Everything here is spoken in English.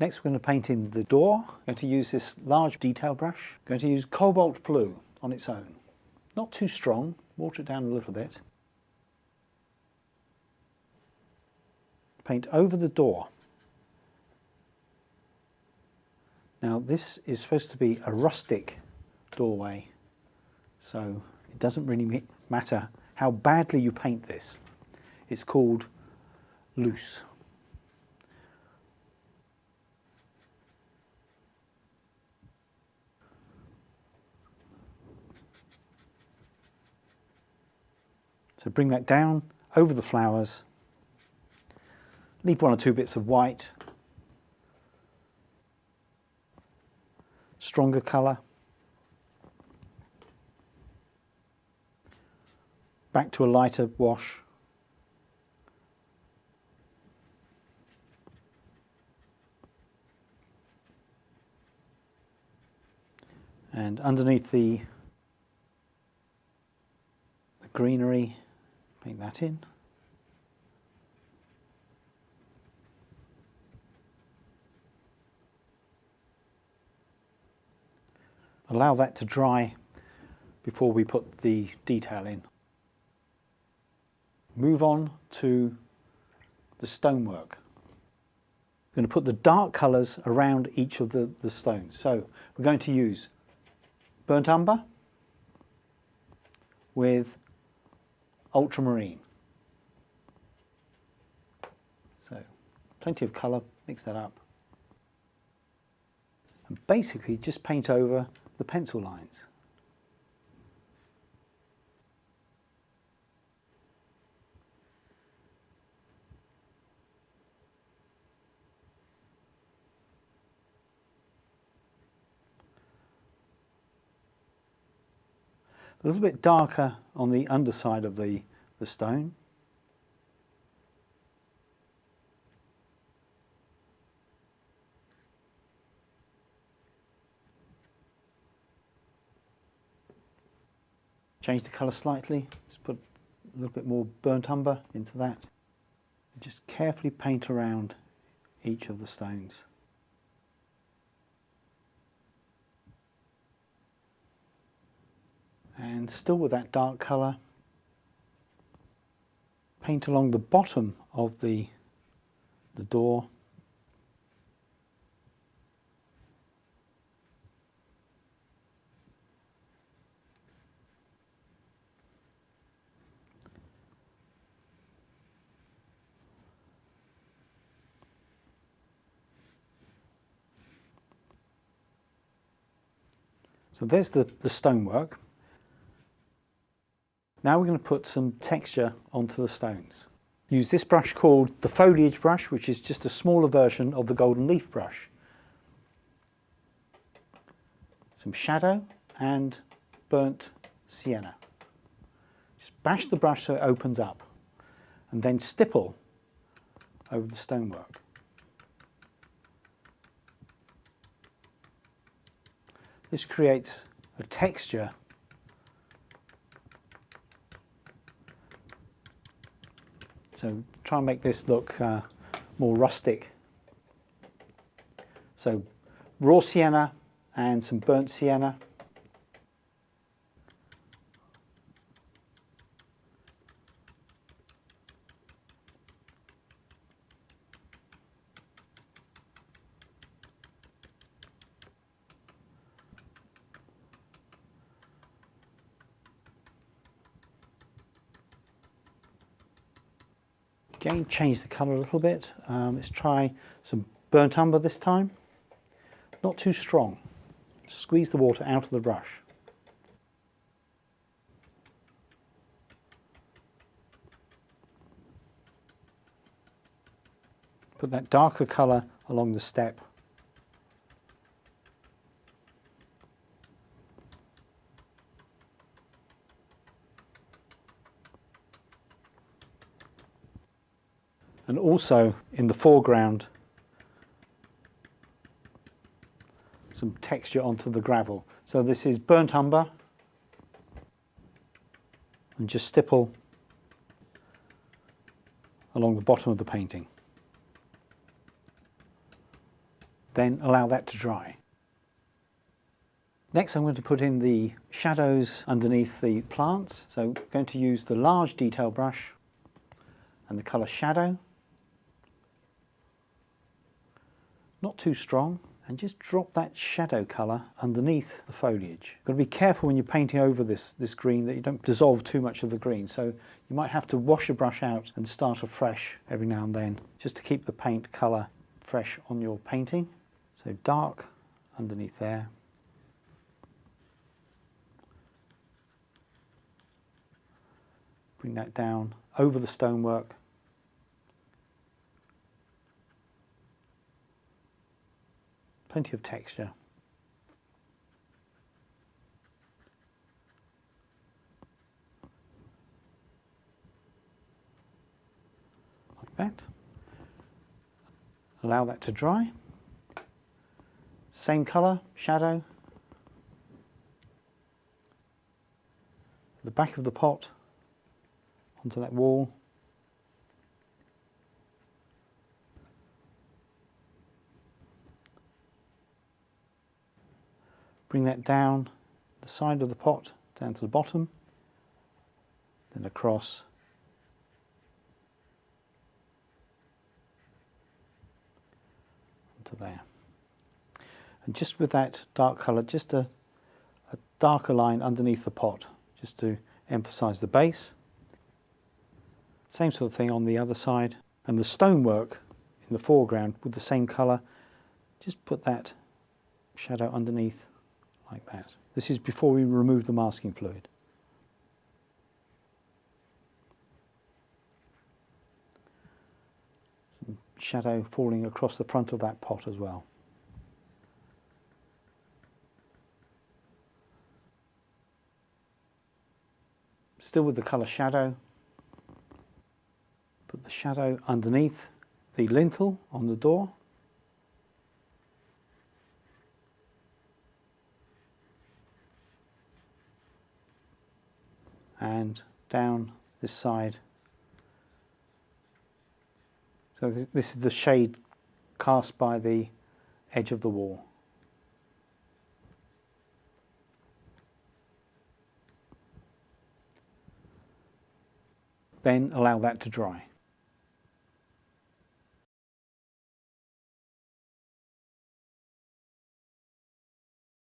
Next we're going to paint in the door. I'm going to use this large detail brush. I'm going to use cobalt blue on its own. Not too strong, water it down a little bit. Paint over the door. Now this is supposed to be a rustic doorway, so it doesn't really matter how badly you paint this. It's called loose. So bring that down over the flowers. Leave one or two bits of white. Stronger colour. Back to a lighter wash. And underneath the greenery, paint that in. Allow that to dry before we put the detail in. Move on to the stonework. I'm going to put the dark colours around each of the stones. So we're going to use burnt umber with ultramarine. So plenty of colour, mix that up. And basically just paint over the pencil lines. A little bit darker on the underside of the stone. Change the colour slightly, just put a little bit more burnt umber into that. Just carefully paint around each of the stones. And still with that dark colour, paint along the bottom of the door. So there's the stonework. Now we're going to put some texture onto the stones. Use this brush called the foliage brush, which is just a smaller version of the golden leaf brush. Some shadow and burnt sienna. Just bash the brush so it opens up and then stipple over the stonework. This creates a texture so try and make this look more rustic. So raw sienna and some burnt sienna. Again, change the colour a little bit. Let's try some burnt umber this time. Not too strong. Squeeze the water out of the brush. Put that darker colour along the step. And also in the foreground, some texture onto the gravel. So this is burnt umber, and just stipple along the bottom of the painting. Then allow that to dry. Next I'm going to put in the shadows underneath the plants. So I'm going to use the large detail brush and the colour Shadow. Not too strong, and just drop that shadow colour underneath the foliage. You've got to be careful when you're painting over this green that you don't dissolve too much of the green. So you might have to wash your brush out and start afresh every now and then, just to keep the paint colour fresh on your painting. So dark underneath there. Bring that down over the stonework. Plenty of texture. Like that. Allow that to dry. Same colour, shadow. The back of the pot onto that wall. Bring that down the side of the pot, down to the bottom, then across. Onto there. And just with that dark colour, just a darker line underneath the pot, just to emphasise the base. Same sort of thing on the other side. And the stonework in the foreground with the same colour, just put that shadow underneath like that. This is before we remove the masking fluid. Some shadow falling across the front of that pot as well. Still with the colour Shadow. Put the shadow underneath the lintel on the door. And down this side. So this is the shade cast by the edge of the wall. Then allow that to dry.